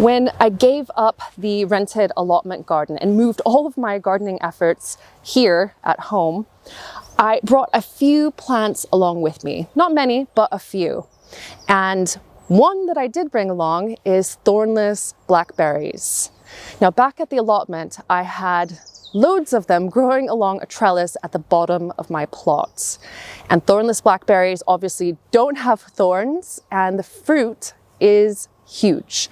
When I gave up the rented allotment garden and moved all of my gardening efforts here at home, I brought a few plants along with me. Not many, but a few. And one that I did bring along is thornless blackberries. Now, back at the allotment, I had loads of them growing along a trellis at the bottom of my plot. And thornless blackberries obviously don't have thorns, and the fruit is huge.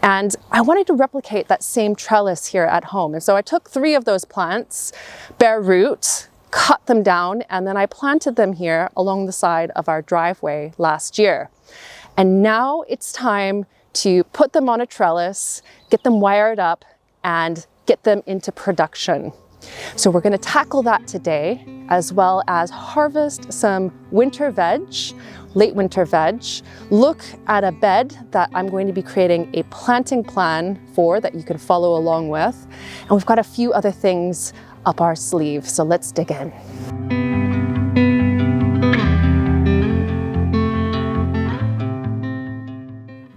And I wanted to replicate that same trellis here at home. And so I took 3 of those plants, bare root, cut them down, and then I planted them here along the side of our driveway last year. And now it's time to put them on a trellis, get them wired up, and get them into production. So we're going to tackle that today, as well as harvest some winter veg, late winter veg, look at a bed that I'm going to be creating a planting plan for that you can follow along with. And we've got a few other things up our sleeve, so let's dig in.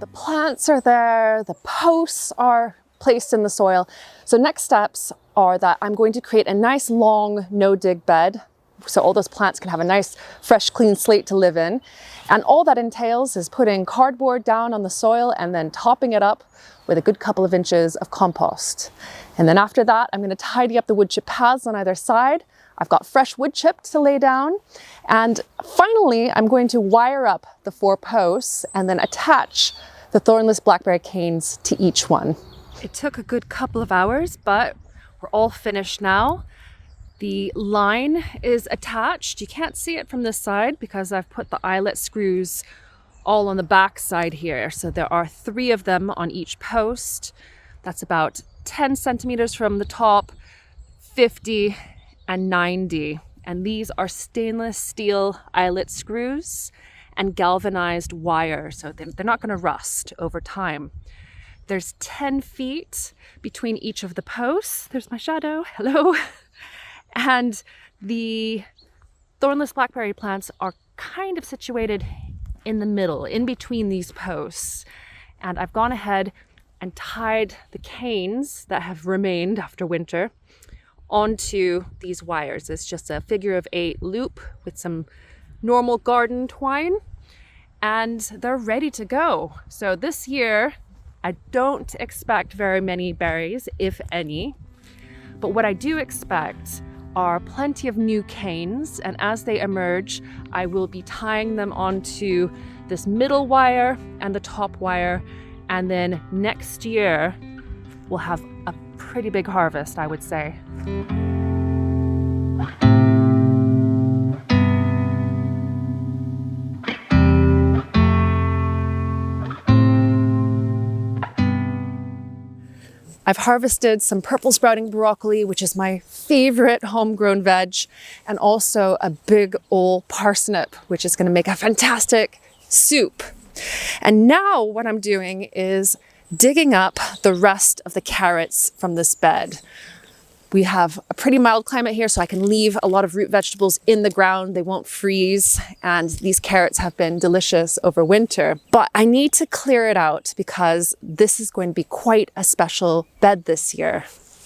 The plants are there, the posts are placed in the soil. So next steps are that I'm going to create a nice long no-dig bed so all those plants can have a nice fresh clean slate to live in. And all that entails is putting cardboard down on the soil and then topping it up with a good couple of inches of compost. And then after that, I'm going to tidy up the wood chip paths on either side. I've got fresh wood chip to lay down. And finally, I'm going to wire up the 4 posts and then attach the thornless blackberry canes to each one. It took a good couple of hours, but we're all finished now. The line is attached. You can't see it from this side because I've put the eyelet screws all on the back side here. So there are 3 of them on each post. That's about 10 centimeters from the top, 50 and 90. And these are stainless steel eyelet screws and galvanized wire. So they're not going to rust over time. There's 10 feet between each of the posts. There's my shadow. Hello. And the thornless blackberry plants are kind of situated in the middle, in between these posts. And I've gone ahead and tied the canes that have remained after winter onto these wires. It's just a figure of 8 loop with some normal garden twine, and they're ready to go. So this year, I don't expect very many berries, if any, but what I do expect are plenty of new canes, and as they emerge, I will be tying them onto this middle wire and the top wire, and then next year we'll have a pretty big harvest, I would say. I've harvested some purple sprouting broccoli, which is my favorite homegrown veg, and also a big old parsnip, which is going to make a fantastic soup. And now what I'm doing is digging up the rest of the carrots from this bed. We have a pretty mild climate here, so I can leave a lot of root vegetables in the ground. They won't freeze, and these carrots have been delicious over winter. But I need to clear it out because this is going to be quite a special bed this year.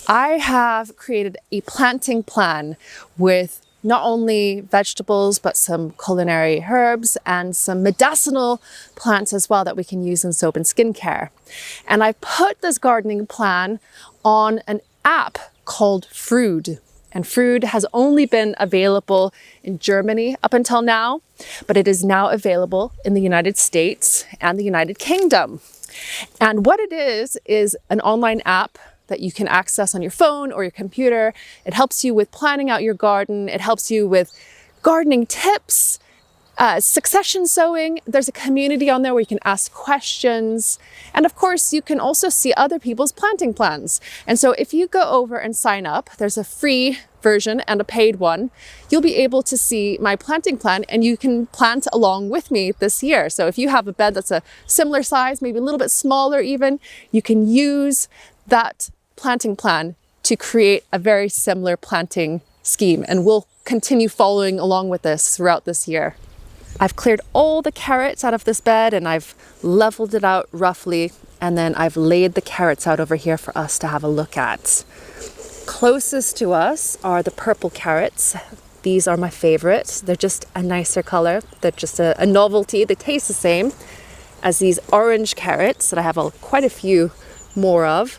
I have created a planting plan with not only vegetables, but some culinary herbs and some medicinal plants as well that we can use in soap and skincare. And I put this gardening plan on an app called Frood. And Frood has only been available in Germany up until now, but it is now available in the United States and the United Kingdom. And what it is an online app that you can access on your phone or your computer. It helps you with planning out your garden. It helps you with gardening tips, succession sowing. There's a community on there where you can ask questions. And of course, you can also see other people's planting plans. And so if you go over and sign up, there's a free version and a paid one. You'll be able to see my planting plan and you can plant along with me this year. So if you have a bed that's a similar size, maybe a little bit smaller even, you can use that planting plan to create a very similar planting scheme. And we'll continue following along with this throughout this year. I've cleared all the carrots out of this bed and I've leveled it out roughly And then I've laid the carrots out over here for us to have a look at. Closest to us are the purple carrots. These are my favorite. They're just a nicer color. They're just a novelty. They taste the same as these orange carrots that I have quite a few more of.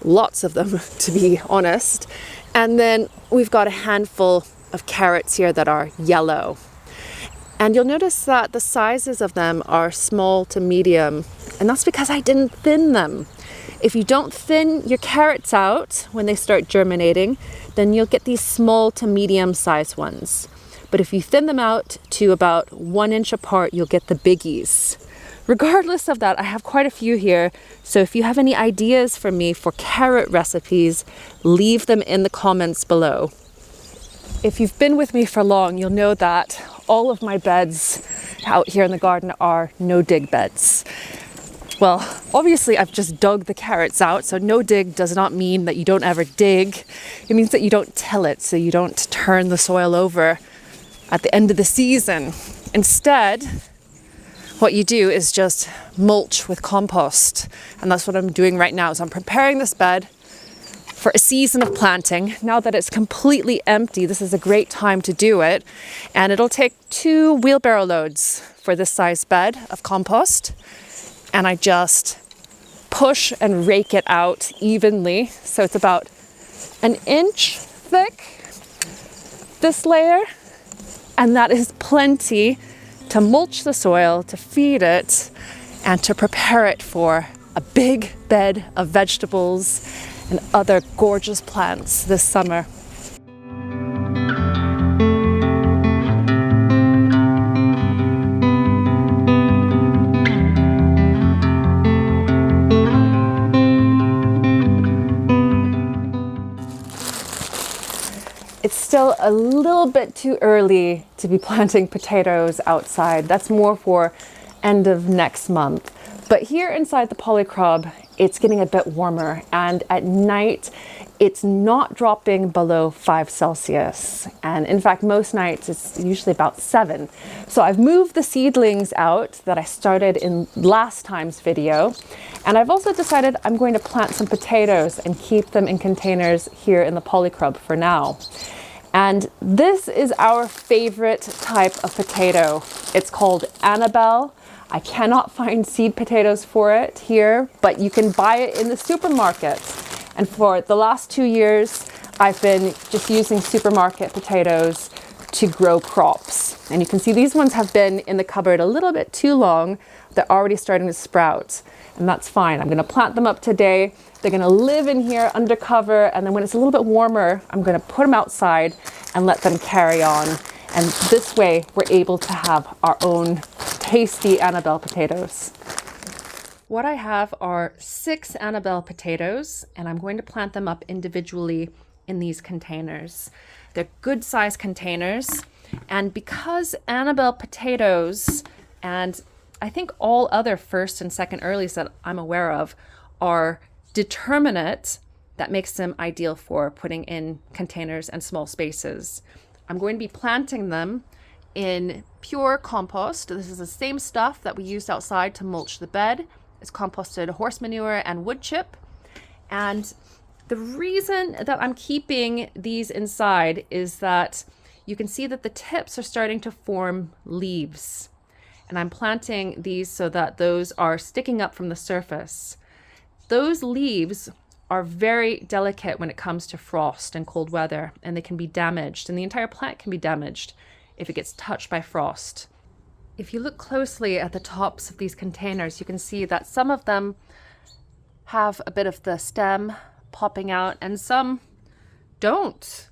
Lots of them, to be honest. And then we've got a handful of carrots here that are yellow. And you'll notice that the sizes of them are small to medium, and that's because I didn't thin them. If you don't thin your carrots out when they start germinating, then you'll get these small to medium sized ones. But if you thin them out to about 1 inch apart, you'll get the biggies. Regardless of that, I have quite a few here. So if you have any ideas for me for carrot recipes, leave them in the comments below. If you've been with me for long, you'll know that all of my beds out here in the garden are no-dig beds. Well, obviously I've just dug the carrots out, so no-dig does not mean that you don't ever dig. It means that you don't till it, so you don't turn the soil over at the end of the season. Instead, what you do is just mulch with compost. And that's what I'm doing right now. So I'm preparing this bed for a season of planting. Now that it's completely empty, this is a great time to do it. And it'll take 2 wheelbarrow loads for this size bed of compost. And I just push and rake it out evenly. So it's about 1 inch thick, this layer. And that is plenty to mulch the soil, to feed it, and to prepare it for a big bed of vegetables and other gorgeous plants this summer. It's still a little bit too early to be planting potatoes outside. That's more for end of next month. But here inside the polycrob, it's getting a bit warmer, and at night it's not dropping below 5 Celsius. And in fact, most nights it's usually about 7. So I've moved the seedlings out that I started in last time's video. And I've also decided I'm going to plant some potatoes and keep them in containers here in the polycrob for now. And this is our favorite type of potato. It's called Annabelle. I cannot find seed potatoes for it here, but you can buy it in the supermarket. And for the last 2 years, I've been just using supermarket potatoes to grow crops. And you can see these ones have been in the cupboard a little bit too long. They're already starting to sprout, and that's fine. I'm gonna plant them up today. They're gonna live in here undercover, and then when it's a little bit warmer, I'm gonna put them outside and let them carry on. And this way, we're able to have our own tasty Annabelle potatoes. What I have are 6 Annabelle potatoes, and I'm going to plant them up individually in these containers. They're good size containers, and because Annabelle potatoes, and I think all other first and second earlies that I'm aware of, are determinate, that makes them ideal for putting in containers and small spaces. I'm going to be planting them in pure compost. This is the same stuff that we used outside to mulch the bed. It's composted horse manure and wood chip. And the reason that I'm keeping these inside is that you can see that the tips are starting to form leaves. And I'm planting these so that those are sticking up from the surface. Those leaves are very delicate when it comes to frost and cold weather, and they can be damaged, and the entire plant can be damaged if it gets touched by frost. If you look closely at the tops of these containers, you can see that some of them have a bit of the stem popping out and some don't.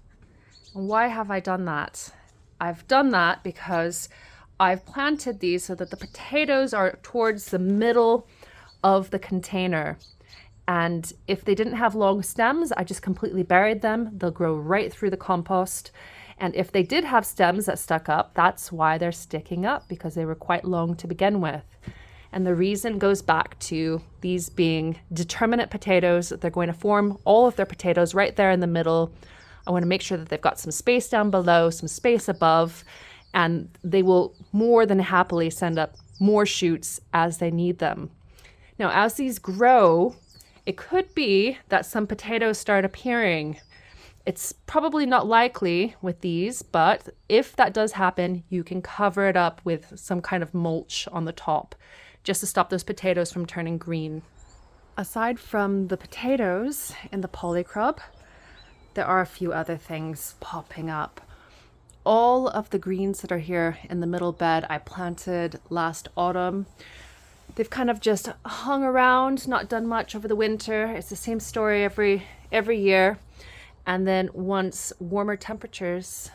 And why have I done that? I've done that because I've planted these so that the potatoes are towards the middle of the container. And if they didn't have long stems, I just completely buried them. They'll grow right through the compost. And if they did have stems that stuck up, that's why they're sticking up, because they were quite long to begin with. And the reason goes back to these being determinate potatoes. They're going to form all of their potatoes right there in the middle. I want to make sure that they've got some space down below, some space above, and they will more than happily send up more shoots as they need them. Now, as these grow, it could be that some potatoes start appearing. It's probably not likely with these, but if that does happen, you can cover it up with some kind of mulch on the top, just to stop those potatoes from turning green. Aside from the potatoes in the polycrop, there are a few other things popping up. All of the greens that are here in the middle bed, I planted last autumn. They've kind of just hung around, not done much over the winter. It's the same story every year. And then once warmer temperatures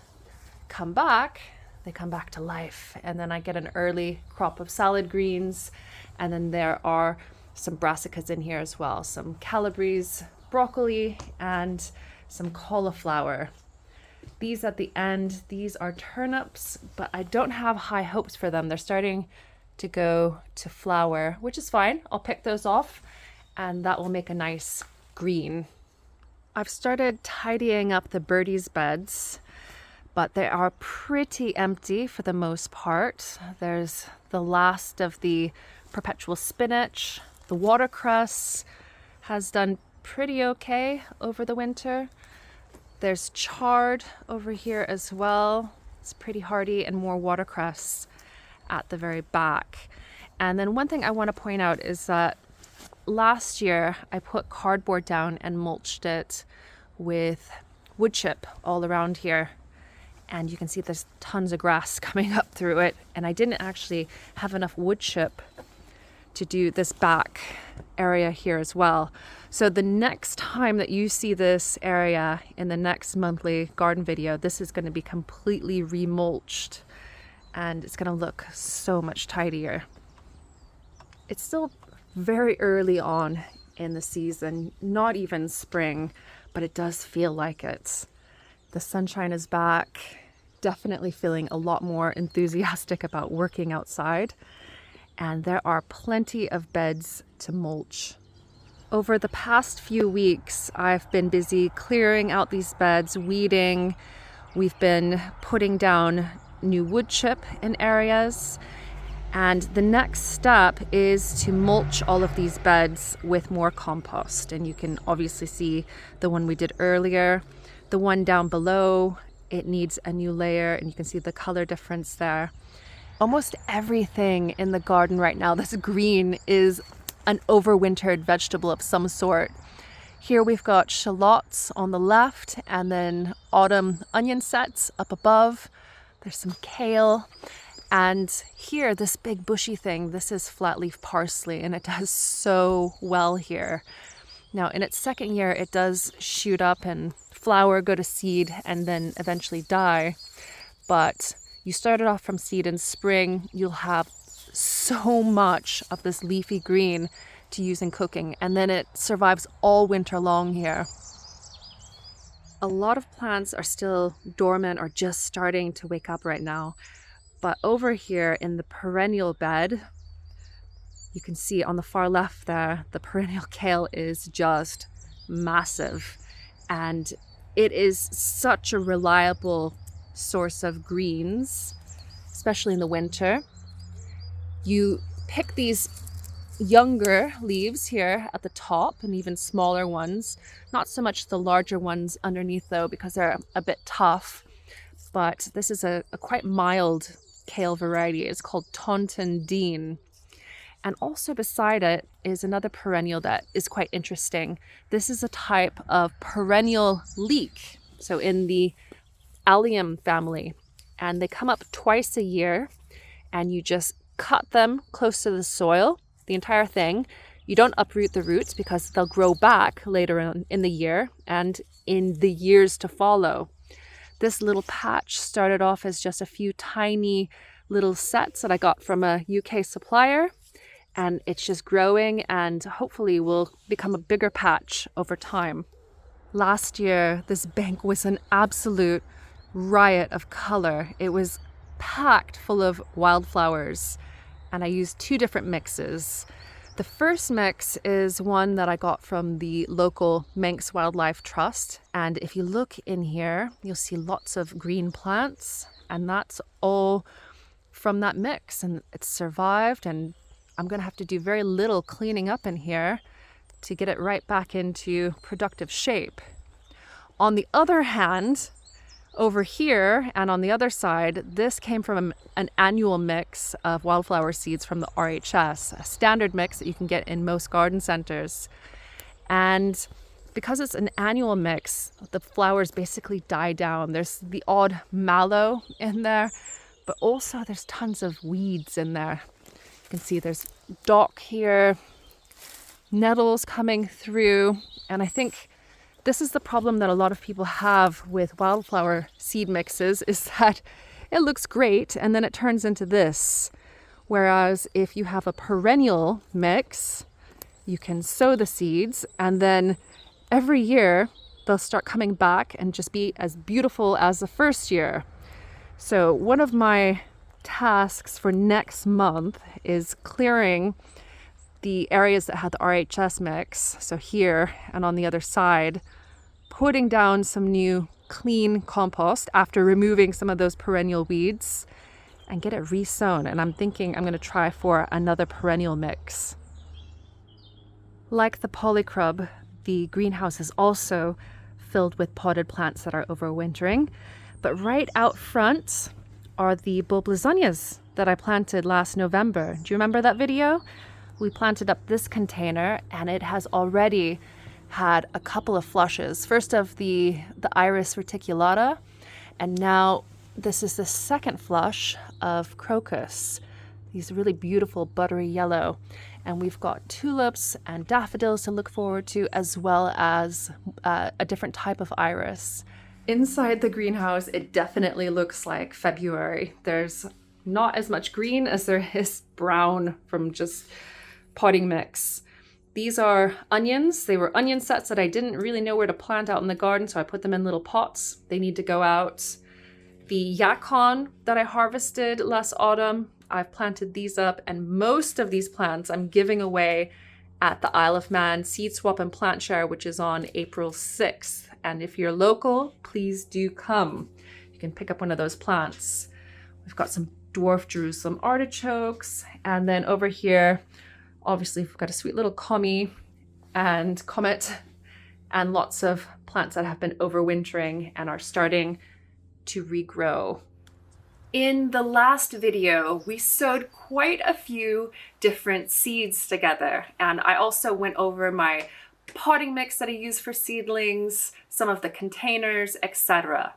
come back, they come back to life. And then I get an early crop of salad greens. And then there are some brassicas in here as well. Some calabrese, broccoli, and some cauliflower. These at the end, these are turnips, but I don't have high hopes for them. They're starting to go to flower, which is fine. I'll pick those off and that will make a nice green. I've started tidying up the birdies' beds, but they are pretty empty for the most part. There's the last of the perpetual spinach. The watercress has done pretty okay over the winter. There's chard over here as well. It's pretty hardy, and more watercress at the very back. And then one thing I want to point out is that last year I put cardboard down and mulched it with wood chip all around here. And you can see there's tons of grass coming up through it. And I didn't actually have enough wood chip to do this back area here as well. So the next time that you see this area in the next monthly garden video, this is going to be completely remulched and it's going to look so much tidier. It's still very early on in the season, not even spring, but it does feel like it. The sunshine is back, definitely feeling a lot more enthusiastic about working outside. And there are plenty of beds to mulch. Over the past few weeks, I've been busy clearing out these beds, weeding. We've been putting down new wood chip in areas. And the next step is to mulch all of these beds with more compost. And you can obviously see the one we did earlier. The one down below, it needs a new layer, and you can see the color difference there. Almost everything in the garden right now that's green is an overwintered vegetable of some sort. Here we've got shallots on the left, and then autumn onion sets up above. There's some kale. And here, this big bushy thing, this is flat leaf parsley, and it does so well here. Now, in its second year, it does shoot up and flower, go to seed, and then eventually die. But you started off from seed in spring, you'll have so much of this leafy green to use in cooking, and then it survives all winter long here. A lot of plants are still dormant or just starting to wake up right now. But over here in the perennial bed, you can see on the far left there, the perennial kale is just massive. And it is such a reliable source of greens, especially in the winter. You pick these younger leaves here at the top and even smaller ones, not so much the larger ones underneath though, because they're a bit tough. But this is a quite mild kale variety. It's called Taunton Dean. And also beside it is another perennial that is quite interesting. This is a type of perennial leek, so in the allium family, and they come up twice a year, and you just cut them close to the soil, the entire thing. You don't uproot the roots because they'll grow back later on in the year and in the years to follow. This little patch started off as just a few tiny little sets that I got from a UK supplier, and it's just growing and hopefully will become a bigger patch over time. Last year, this bank was an absolute riot of color. It was packed full of wildflowers, and I used two different mixes. The first mix is one that I got from the local Manx Wildlife Trust, and if you look in here, you'll see lots of green plants, and that's all from that mix, and it's survived, and I'm gonna have to do very little cleaning up in here to get it right back into productive shape. On the other hand, over here and on the other side, this came from an annual mix of wildflower seeds from the RHS, a standard mix that you can get in most garden centers. And because it's an annual mix, the flowers basically die down. There's the odd mallow in there, but also there's tons of weeds in there. You can see there's dock here, nettles coming through, and I think this is the problem that a lot of people have with wildflower seed mixes, is that it looks great and then it turns into this. Whereas if you have a perennial mix, you can sow the seeds and then every year they'll start coming back and just be as beautiful as the first year. So one of my tasks for next month is clearing the areas that had the RHS mix, so here and on the other side, putting down some new clean compost after removing some of those perennial weeds and get it re-sown. And I'm thinking I'm going to try for another perennial mix. Like the polycrub, the greenhouse is also filled with potted plants that are overwintering. But right out front are the bulb lasagnas that I planted last November. Do you remember that video? We planted up this container and it has already had a couple of flushes. First of the iris reticulata, and now this is the second flush of crocus. These really beautiful buttery yellow. And we've got tulips and daffodils to look forward to, as well as a different type of iris. Inside the greenhouse, it definitely looks like February. There's not as much green as there is brown from just potting mix. These are onions. They were onion sets that I didn't really know where to plant out in the garden, so I put them in little pots. They need to go out. The yacon that I harvested last autumn, I've planted these up, and most of these plants I'm giving away at the Isle of Man Seed Swap and Plant Share, which is on April 6th. And if you're local, please do come. You can pick up one of those plants. We've got some dwarf Jerusalem artichokes, and then over here, obviously, we've got a sweet little commie and comet and lots of plants that have been overwintering and are starting to regrow. In the last video, we sowed quite a few different seeds together, and I also went over my potting mix that I use for seedlings, some of the containers, etc.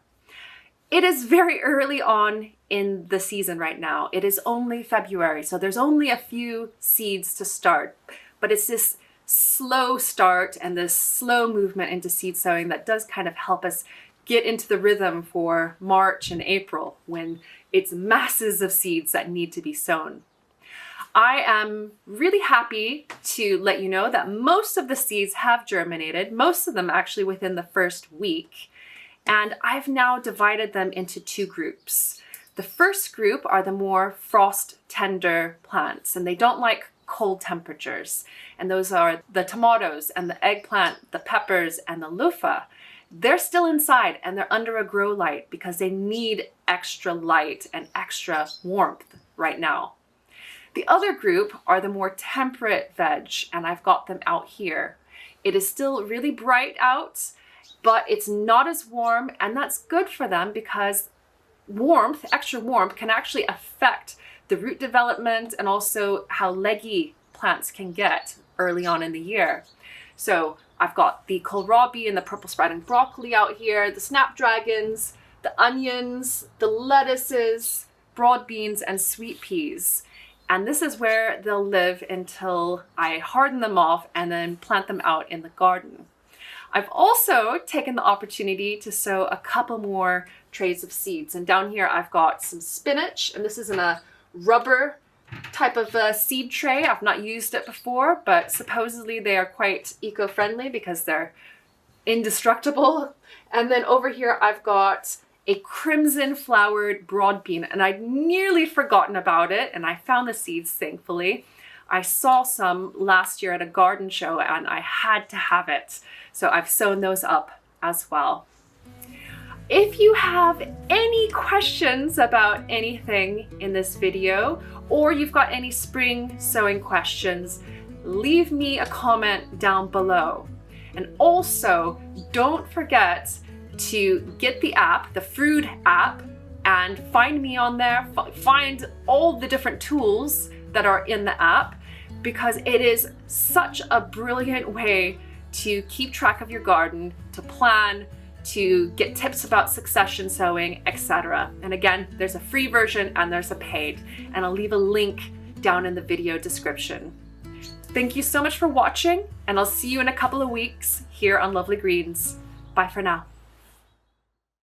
It is very early on in the season right now. It is only February, so there's only a few seeds to start. But it's this slow start and this slow movement into seed sowing that does kind of help us get into the rhythm for March and April, when it's masses of seeds that need to be sown. I am really happy to let you know that most of the seeds have germinated, most of them actually within the first week. And I've now divided them into two groups. The first group are the more frost tender plants, and they don't like cold temperatures. And those are the tomatoes and the eggplant, the peppers and the loofah. They're still inside and they're under a grow light because they need extra light and extra warmth right now. The other group are the more temperate veg, and I've got them out here. It is still really bright out, but it's not as warm, and that's good for them because warmth, extra warmth, can actually affect the root development and also how leggy plants can get early on in the year. So I've got the kohlrabi and the purple sprouting broccoli out here, the snapdragons, the onions, the lettuces, broad beans, and sweet peas. And this is where they'll live until I harden them off and then plant them out in the garden. I've also taken the opportunity to sow a couple more trays of seeds. And down here I've got some spinach, and this is in a rubber type of seed tray. I've not used it before, but supposedly they are quite eco-friendly because they're indestructible. And then over here I've got a crimson flowered broad bean, and I'd nearly forgotten about it, and I found the seeds, thankfully. I saw some last year at a garden show and I had to have it. So I've sown those up as well. If you have any questions about anything in this video, or you've got any spring sowing questions, leave me a comment down below. And also, don't forget to get the app, the Frood app, and find me on there, find all the different tools that are in the app, because it is such a brilliant way to keep track of your garden, to plan, to get tips about succession sowing, etc. And again, there's a free version and there's a paid, and I'll leave a link down in the video description. Thank you so much for watching, and I'll see you in a couple of weeks here on Lovely Greens. Bye for now.